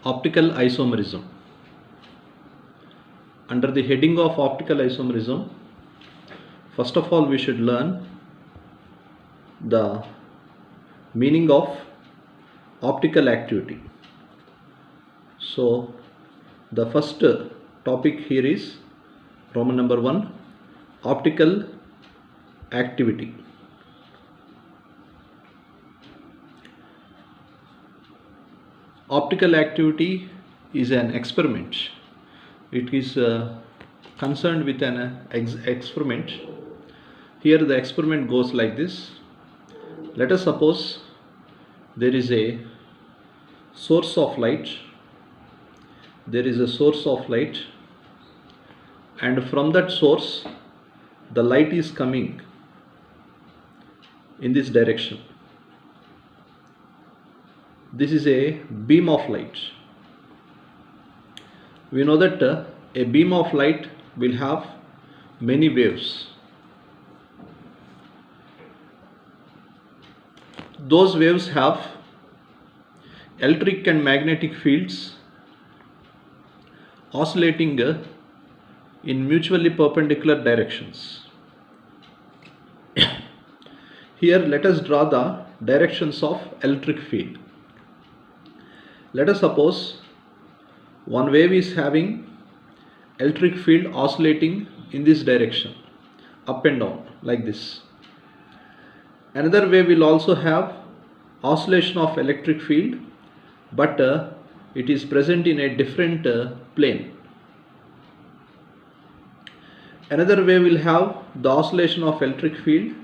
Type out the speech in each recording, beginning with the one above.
Optical isomerism. Under the heading of optical isomerism, first of all we should learn the meaning of optical activity. So the first topic here is Roman number 1, optical activity. Optical activity is an experiment. It is concerned with an experiment. Here the experiment goes like this. Let us suppose there is a source of light. There is a source of light, and from that source the light is coming in this direction. This is a beam of light. We know that a beam of light will have many waves. Those waves have electric and magnetic fields oscillating in mutually perpendicular directions. Here let us draw the directions of electric field. Let us suppose one wave is having electric field oscillating in this direction, up and down like this. Another wave will also have oscillation of electric field, but it is present in a different plane. Another wave will have the oscillation of electric field,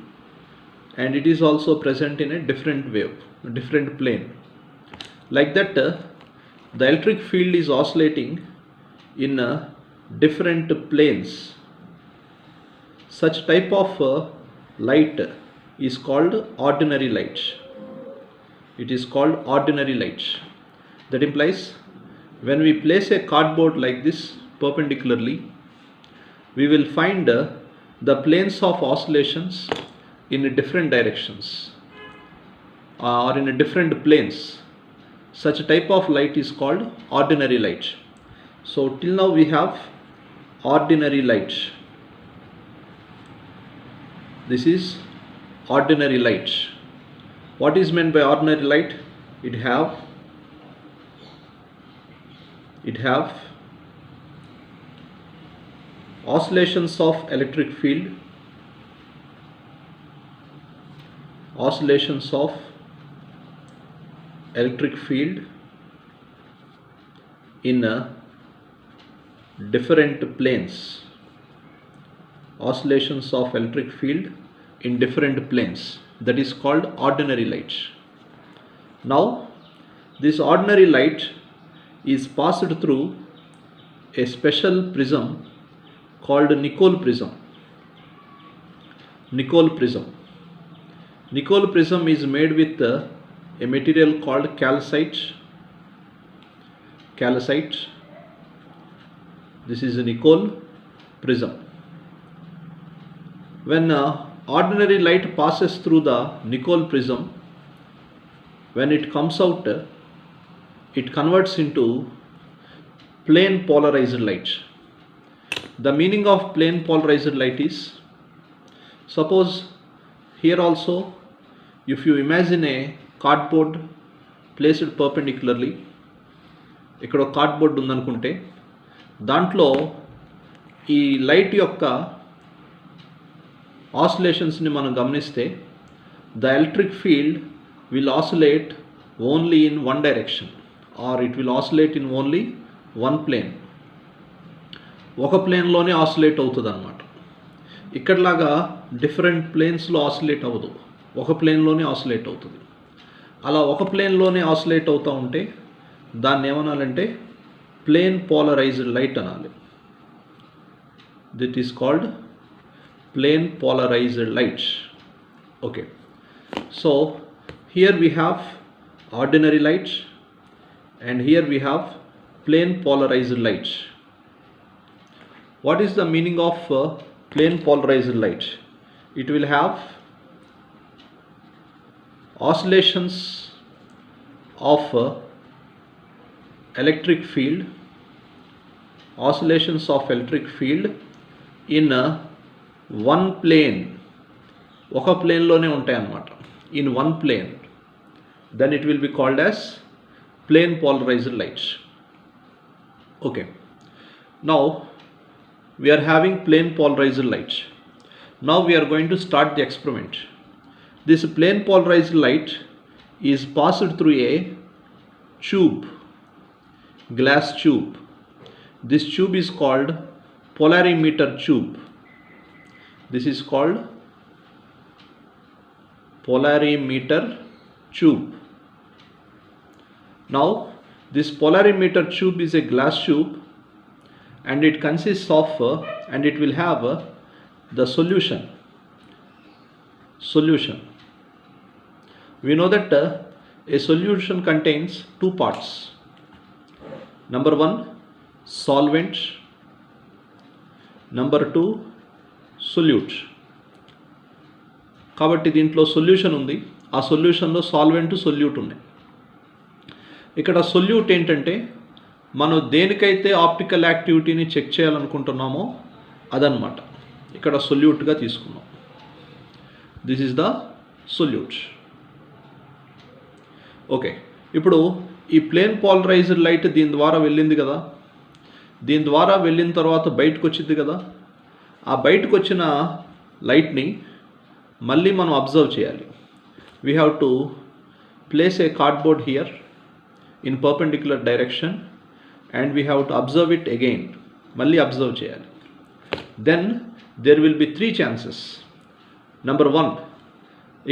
and it is also present in a different wave, a different plane. Like that, the electric field is oscillating in different planes. Such type of light is called ordinary light. It is called ordinary light. That implies when we place a cardboard like this perpendicularly, we will find the planes of oscillations in different directions or in different planes. Such a type of light is called ordinary light. So till now we have ordinary light. This is ordinary light. What is meant by ordinary light? It have oscillations of electric field, oscillations of electric field in different planes, oscillations of electric field in different planes. That is called ordinary light. Now this ordinary light is passed through a special prism called Nicol prism. Nicol prism. Nicol prism is made with a material called calcite. This is a Nicol prism. When ordinary light passes through the Nicol prism, when it comes out, it converts into plane polarized light. The meaning of plane polarized light is, suppose here also, if you imagine a cardboard placed perpendicularly, ఇక్కడ ఒక cardboard ఉందనుకుంటే దాంట్లో ఈ light యొక్క ఆసిలేషన్స్ని మనం గమనిస్తే the electric field will oscillate only in one direction, or it will oscillate in only one plane. ఒక ప్లేన్లోనే oscillate అవుతుంది అన్నమాట. ఇక్కడలాగా డిఫరెంట్ ప్లేన్స్లో ఆసిలేట్ అవ్వదు, ఒక ప్లేన్లోనే ఆసిలేట్ అవుతుంది. అలా ఒక ప్లేన్లోనే ఆసిలేట్ అవుతూ ఉంటే దాన్ని ఏమనాలంటే ప్లేన్ పోలరైజ్డ్ లైట్ అనాలి. That is called plane polarized light. Okay, so here we have ordinary light and here we have plane polarized light. What is the meaning of plane polarized light? It will have oscillations of electric field, oscillations of electric field in one plane, ఒక ప్లేన్లోనే ఉంటాయి అన్నమాట, in one plane, then it will be called as plane polarized light. Okay, now we are having plane polarized light. Now we are going to start the experiment. This plane polarized light is passed through a tube, glass tube. This tube is called polarimeter tube. This is called polarimeter tube. Now this polarimeter tube is a glass tube, and it consists of and it will have the solution. We know that a solution contains two parts. Number one, solvent. Number two, solute. కాబట్టి దీంట్లో solution ఉంది, ఆ సొల్యూషన్లో solvent solute ఉన్నాయి. ఇక్కడ solute ఏంటంటే మనం దేనికైతే optical యాక్టివిటీని check చేయాలనుకుంటున్నామో అదనమాట, ఇక్కడ సొల్యూట్గా తీసుకున్నాం. This is the solute. Okay, ఇప్పుడు ఈ ప్లేన్ పోలరైజ్డ్ లైట్ దీని ద్వారా వెళ్ళింది కదా, దీని ద్వారా వెళ్ళిన తర్వాత బయటకు వచ్చింది కదా, ఆ బయటకు వచ్చిన లైట్ని మళ్ళీ మనం అబ్జర్వ్ చేయాలి. We have to place a cardboard here in perpendicular direction and we have to observe it again, మళ్ళీ అబ్జర్వ్ చేయాలి. Then there will be 3 chances. Number 1,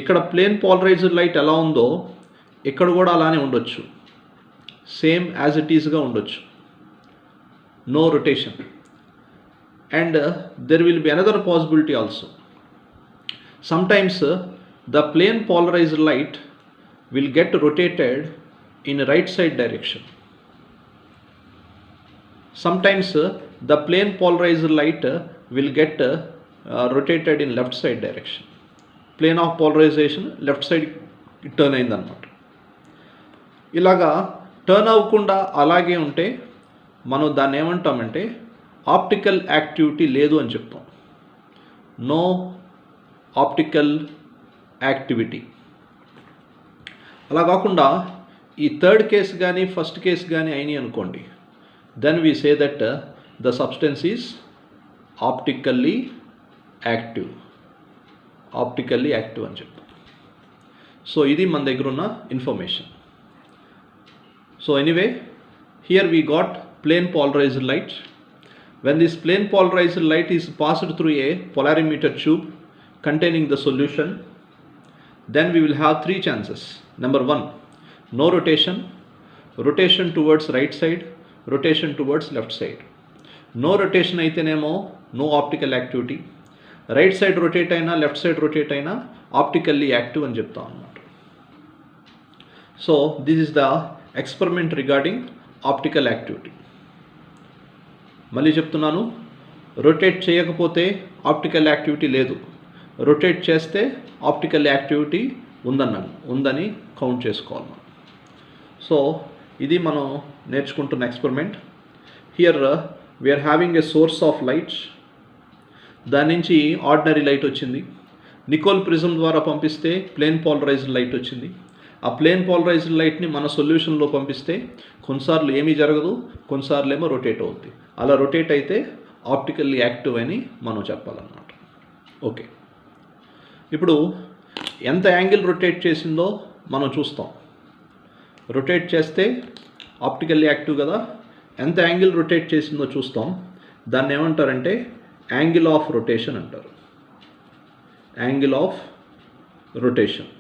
ఇక్కడ ప్లేన్ పోలరైజ్డ్ లైట్ ఎలా ఉందో ఇక్కడ కూడా అలానే ఉండొచ్చు, సేమ్ యాజ్ ఇట్ ఈస్గా ఉండొచ్చు, no rotation. And there will be another possibility also. Sometimes the plane polarized light will get rotated in right side direction. Sometimes the plane polarized light will get rotated in left side direction. Plane of polarization left side turn అయిందన్నమాట. ఇలాగా turn అవ్వకుండా అలాగే ఉంటే మనం దాన్ని ఏమంటామంటే optical activity లేదు అని చెప్తాం. No optical activity. అలా కాకుండా ఈ థర్డ్ కేసు కానీ ఫస్ట్ కేసు కానీ అయినాయి అనుకోండి, then we say that the substance is optically active అని చెప్తాం. సో ఇది మన దగ్గర ఉన్న information. So anyway, here we got plane polarized light. When this plane polarized light is passed through a polarimeter tube containing the solution, then we will have 3 chances. Number 1, no rotation, rotation towards right side, rotation towards left side. No rotation అయితేనేమో no optical activity, right side rotate అయినా left side rotate అయినా optically active అని చెప్తాం అన్నమాట. So this is the experiment regarding optical activity. మళ్ళీ చెప్తున్నాను, rotate చేయకపోతే optical activity లేదు, రొటేట్ చేస్తే ఆప్టికల్ యాక్టివిటీ ఉందని కౌంట్ చేసుకోవాలి మనం. సో ఇది మనం నేర్చుకుంటున్న experiment. Here we are having a source of light, దాని నుంచి ఆర్డినరీ లైట్ వచ్చింది. నికోల్ ప్రిజం ద్వారా పంపిస్తే ప్లేన్ పోలరైజ్డ్ లైట్ వచ్చింది. ఆ ప్లేన్ పోలరైజ్డ్ లైట్ని మన సొల్యూషన్లో పంపిస్తే కొన్నిసార్లు ఏమీ జరగదు, కొన్నిసార్లు ఏమో రొటేట్ అవుద్ది. అలా రొటేట్ అయితే ఆప్టికల్లీ యాక్టివ్ అని మనం చెప్పాలన్నమాట. ఓకే, ఇప్పుడు ఎంత యాంగిల్ రొటేట్ చేసిందో మనం చూస్తాం. రొటేట్ చేస్తే ఆప్టికల్లీ యాక్టివ్ కదా, ఎంత యాంగిల్ రొటేట్ చేసిందో చూస్తాం. దాన్ని ఏమంటారంటే యాంగిల్ ఆఫ్ రొటేషన్ అంటారు. Angle of rotation.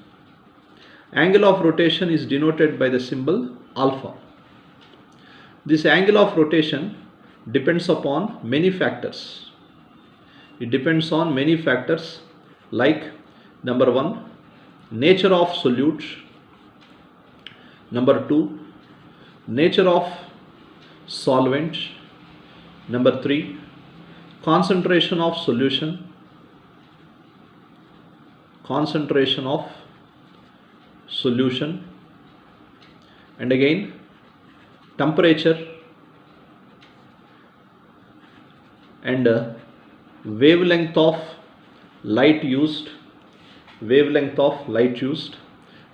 Angle of rotation is denoted by the symbol alpha. This angle of rotation depends upon many factors. It depends on many factors like number 1, nature of solute. Number 2, nature of solvent. Number 3, concentration of solution. Concentration of solution. And again temperature and wavelength of light used,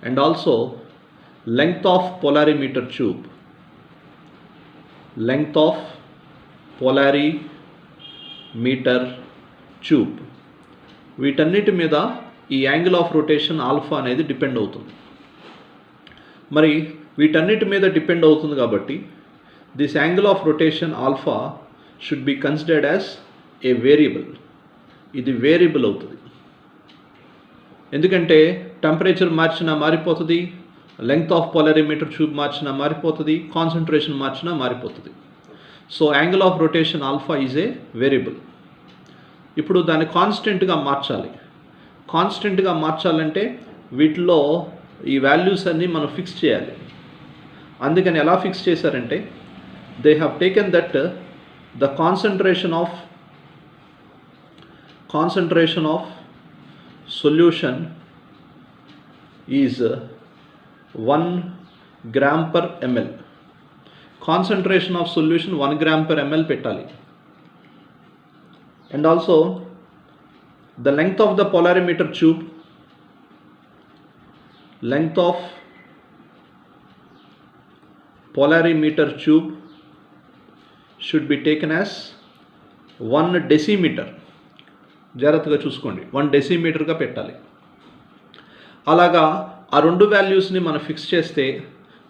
and also length of polarimeter tube, వీటన్నిటి మీద ఈ angle of rotation alpha అనేది depend అవుతుంది. మరి వీటన్నిటి మీద depend అవుతుంది కాబట్టి this angle of rotation alpha should be considered as a variable. ఇది వేరియబుల్ అవుతుంది, ఎందుకంటే టెంపరేచర్ మార్చినా మారిపోతుంది, లెంగ్త్ ఆఫ్ పోలారిమీటర్ ట్యూబ్ మార్చినా మారిపోతుంది, కాన్సన్ట్రేషన్ మార్చినా మారిపోతుంది. So angle of rotation alpha is a variable. ఇప్పుడు దాన్ని కాన్స్టెంట్గా మార్చాలంటే వీటిలో ఈ వాల్యూస్ అన్నీ మనం ఫిక్స్ చేయాలి. అందుకని ఎలా ఫిక్స్ చేశారంటే they have taken that the concentration of solution is 1 gram per ml. Concentration of solution 1 gram per ml పెట్టాలి. And also the length of the polarimeter tube, should be taken as 1 decimeter. జాగ్రత్తగా చూసుకోండి, 1 డెసిమీటర్గా పెట్టాలి. అలాగా ఆ రెండు వాల్యూస్ని మనం fix చేస్తే,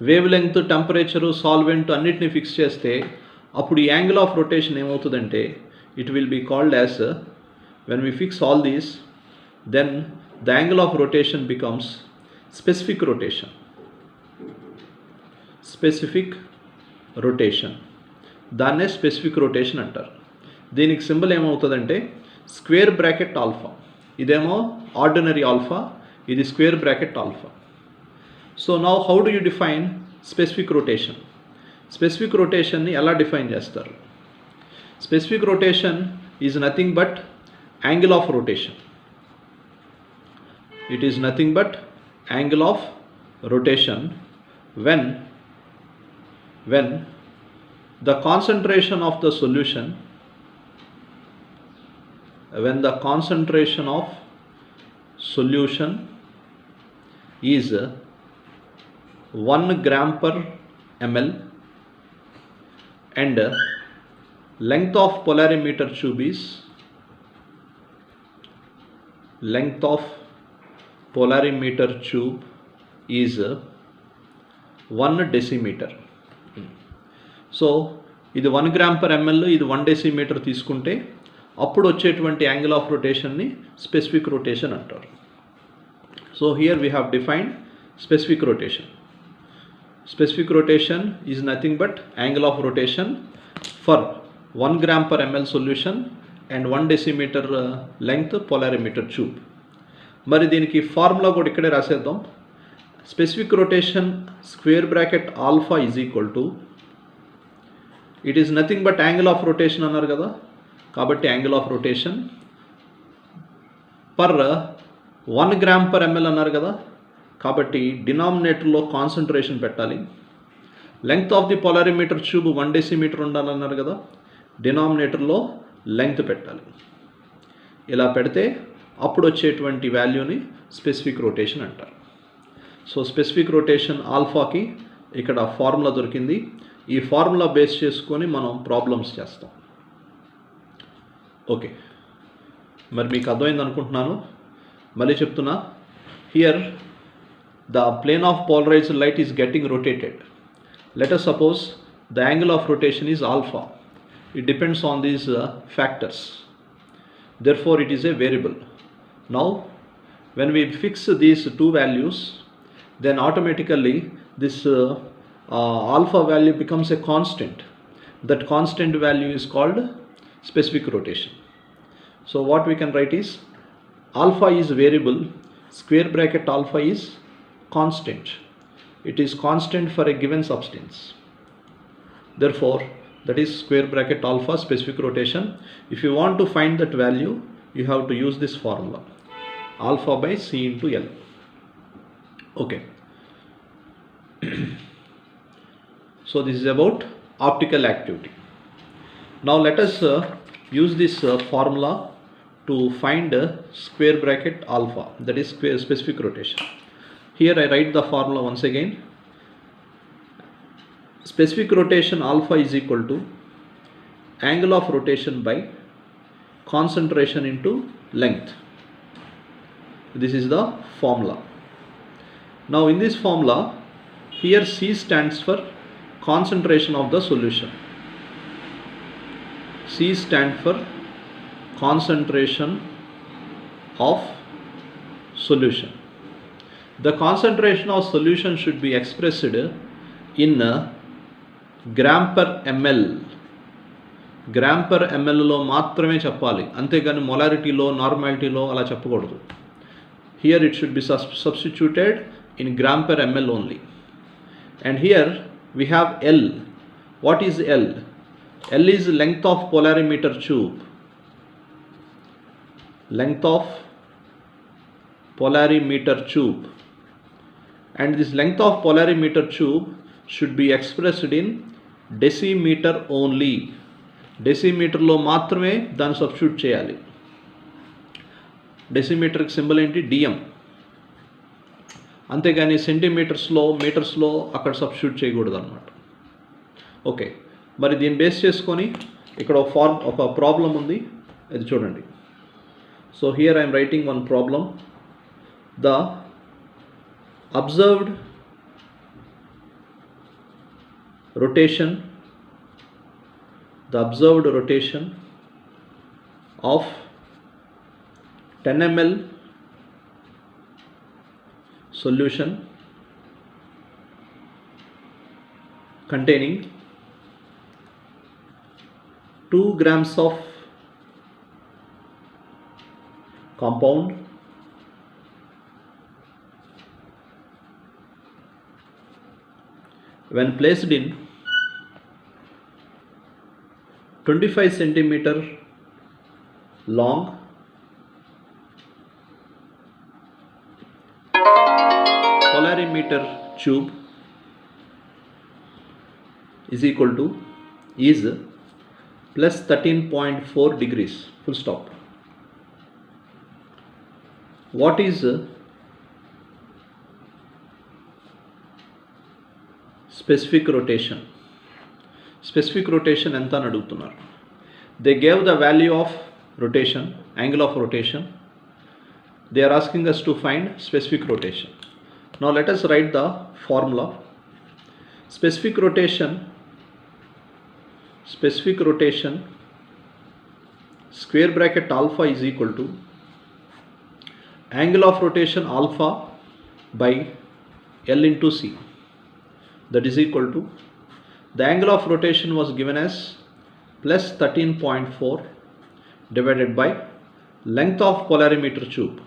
వేవ్ లెంగ్త్, టెంపరేచరు, సాల్వెంట్ అన్నిటిని ఫిక్స్ చేస్తే అప్పుడు ఈ యాంగిల్ ఆఫ్ రొటేషన్ ఏమవుతుందంటే it will be called as, when we fix all these then the angle of rotation becomes specific rotation. దాన్నే స్పెసిఫిక్ రొటేషన్ అంటారు. దీనికి సింబల్ ఏమవుతుందంటే స్క్వేర్ బ్రాకెట్ ఆల్ఫా. ఇదేమో ఆర్డినరీ ఆల్ఫా, ఇది square bracket alpha. So now how do you define specific rotation? Specific రొటేషన్ని ఎలా define చేస్తారు? Specific rotation is nothing but angle of rotation. It is nothing but angle of rotation when the concentration of the solution is 1 gram per ml and length of polarimeter tube is 1 decimeter. So ఇది 1 gram per ML, ఇది 1 decimetre తీసుకుంటే అప్పుడు వచ్చేటువంటి angle of రొటేషన్ని specific rotation అంటారు. So here we have defined specific rotation. Specific rotation is nothing but angle of rotation for 1 gram per ML solution and 1 decimetre length polarimeter tube. మరి దీనికి formula కూడా ఇక్కడే రాసేద్దాం. Specific rotation square bracket alpha is equal to, it is nothing but angle of rotation అన్నారు కదా, కాబట్టి angle of rotation per 1 gram per ML అన్నారు కదా, కాబట్టి డినామినేటర్లో కాన్సన్ట్రేషన్ పెట్టాలి. Length of the polarimeter tube 1 decimetre ఉండాలన్నారు కదా, డినామినేటర్లో లెంగ్త్ పెట్టాలి. ఇలా పెడితే అప్పుడు వచ్చేటువంటి వాల్యూని స్పెసిఫిక్ రొటేషన్ అంటారు. సో స్పెసిఫిక్ రొటేషన్ ఆల్ఫాకి ఇక్కడ ఫార్ములా దొరికింది. ఈ ఫార్ములా బేస్ చేసుకొని మనం ప్రాబ్లమ్స్ చేస్తాం. ఓకే, మరి మీకు అర్థమైంది అనుకుంటున్నాను. మళ్ళీ చెప్తున్నా, here the plane of polarised light is getting rotated. Let us suppose the angle of rotation is alpha. It depends on these factors. Therefore it is a variable. Now when we fix these two values, then automatically this alpha value becomes a constant. That constant value is called specific rotation. So what we can write is alpha is variable, square bracket alpha is constant. It is constant for a given substance. Therefore that is square bracket alpha specific rotation. If you want to find that value, you have to use this formula, alpha by C into L. Okay. So this is about optical activity. Now let us use this formula to find square bracket alpha, that is specific rotation. Here I write the formula once again. Specific rotation alpha is equal to angle of rotation by concentration into length. This is the formula. Now in this formula, here C stands for concentration of the solution. C stands for concentration of solution. The concentration of solution should be expressed in gram per ml. Gram per ఎంఎల్లో మాత్రమే చెప్పాలి, అంతేగాని మొలారిటీలో నార్మాలిటీలో అలా చెప్పకూడదు. Here it should be substituted in gram per ML only. And here we have L. What is L? L is length of polarimeter tube. Length of polarimeter tube. And this length of polarimeter tube should be expressed in decimeter only. డెసిమీటర్లో మాత్రమే దాన్ని substitute చేయాలి. డెసిమీటర్కి symbol ఏంటి? DM. అంతేగాని సెంటీమీటర్స్లో మీటర్స్లో అక్కడ substitute చేయకూడదు అనమాట. Okay, మరి దీన్ని బేస్ చేసుకొని ఇక్కడ ఒక ప్రాబ్లం ఉంది, ఇది చూడండి. So here I'm writing one problem. The observed rotation of 10 ml solution containing 2 grams of compound when placed in 25 centimeter long polarimeter tube is equal to is plus 13.4 degrees, full stop. What is specific rotation? Specific rotation ఎంత అని అడుగుతున్నారు. They gave the value of rotation, angle of rotation. They are asking us to find specific rotation. Now let us write the formula. Specific rotation square bracket alpha is equal to angle of rotation alpha by L into C. That is equal to, the angle of rotation was given as plus 13.4 divided by length of polarimeter tube.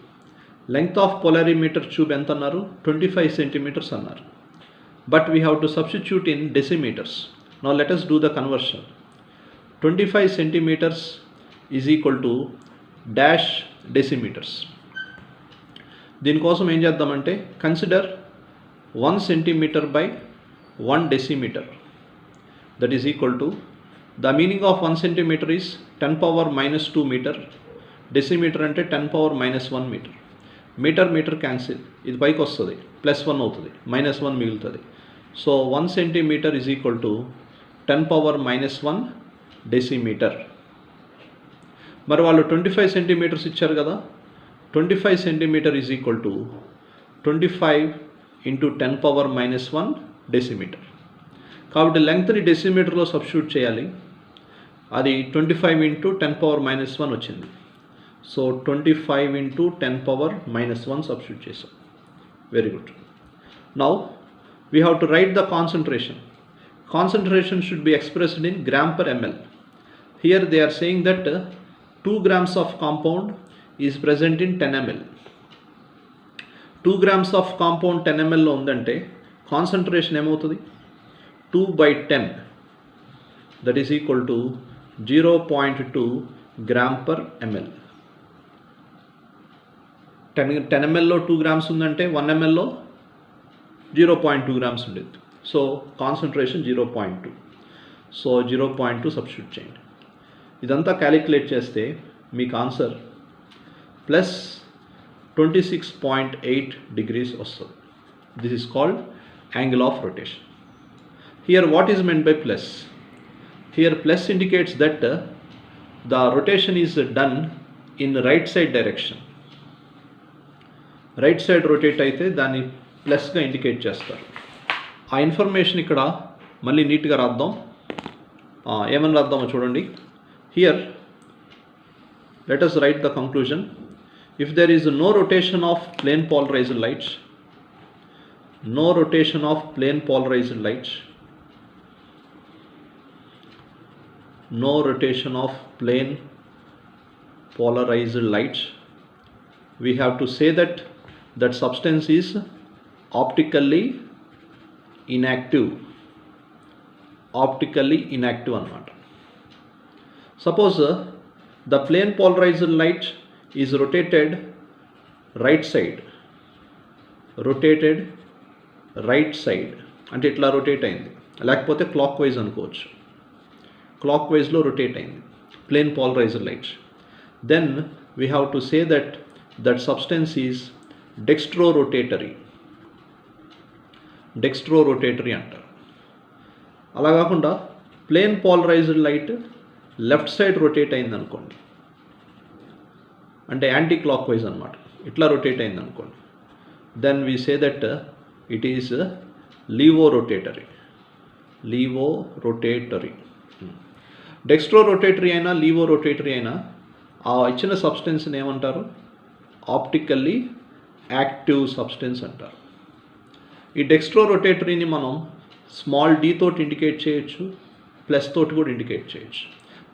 Length of polarimeter tube ఎంత అన్నారు? 25 centimeters అన్నారు. But we have to substitute in decimeters. Now let us do the conversion. 25 centimeters is equal to dash decimeters. దీనికోసం ఏం చేద్దామంటే, consider 1 centimeter by 1 decimeter. That is equal to, the meaning of 1 centimeter is 10 power minus 2 meter. Decimeter అంటే 10 power minus 1 meter. Metre cancel, ఇది పైకి వస్తుంది, plus 1 అవుతుంది, minus 1 మిగులుతుంది. So 1 centimetre is equal to 10 power minus 1 decimetre. మరి వాళ్ళు 25 centimetres ఇచ్చారు కదా, 25 centimetre is equal to 25 into 10 power minus 1 decimetre. కాబట్టి లెంగ్త్ని డెసిమీటర్లో సబ్స్టిట్యూట్ చేయాలి. అది 25 ఇంటూ 10 power minus 1 వచ్చింది. So 25 into 10 power minus 1 substitute చేసాం. Very good. Now we have to write the concentration. Concentration should be expressed in gram per ml. Here they are saying that 2 grams of compound is present in 10 ml. 2 grams of compound 10 ml లో ఉందంటే concentration ఏమవుతుంది? 2 by 10, that is equal to 0.2 gram per ml. 10 ml లో 2 grams ఉందంటే 1 ml లో 0.2 grams ఉండేది. So concentration 0.2. So 0.2 substitute చేయండి. ఇదంతా calculate చేస్తే మీకు ఆన్సర్ ప్లస్ 26.8 degrees వస్తుంది. This is called angle of rotation. Here what is meant by plus? Here plus indicates that the rotation is done in right side direction. Right side rotate అయితే దాన్ని ప్లస్గా indicate చేస్తారు. ఆ information ఇక్కడ మళ్ళీ నీట్గా రాద్దాం. ఏమని రాద్దామో చూడండి. Here let us write the conclusion. If there is no rotation of plane polarized lights, no rotation of plane polarized lights, no rotation of plane polarized lights, we have to say that that substance is optically inactive. Optically inactive అన్నమాట. Suppose the plane polarized light is rotated right side, rotated right side అంటే ఇట్లా rotate అయింది, లేకపోతే clockwise అనుకోవచ్చు. క్లాక్ వైజ్లో rotate అయింది plane polarised light. Then we have to say that that substance is dextrorotatory. Dextrorotatory అంటారు. అలా కాకుండా plane polarised light left side rotate అయింది అనుకోండి, అంటే యాంటీ క్లాక్ వైజ్ అనమాట, ఇట్లా రొటేట్ అయింది అనుకోండి, then we say that it is levorotatory. Levorotatory. Dextrorotatory అయినా లీవో రొటేటరీ అయినా ఆ ఇచ్చిన సబ్స్టెన్స్ని ఏమంటారు? ఆప్టికల్లీ యాక్టివ్ సబ్స్టెన్స్ అంటారు. ఈ డెక్స్ట్రో రొటేటరీని మనం స్మాల్ d తోటి ఇండికేట్ చేయొచ్చు, ప్లస్ తోటి కూడా ఇండికేట్ చేయొచ్చు.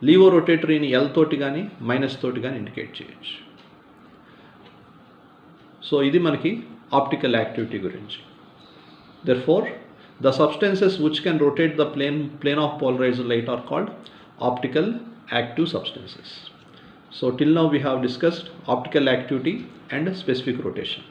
లీవో రొటేటరీని L తోటి కానీ మైనస్ తోటి కానీ ఇండికేట్ చేయొచ్చు. సో ఇది మనకి ఆప్టికల్ యాక్టివిటీ గురించి. Therefore, the substances which can rotate the plane of polarized light are called optical active substances. So till now we have discussed optical activity and specific rotation.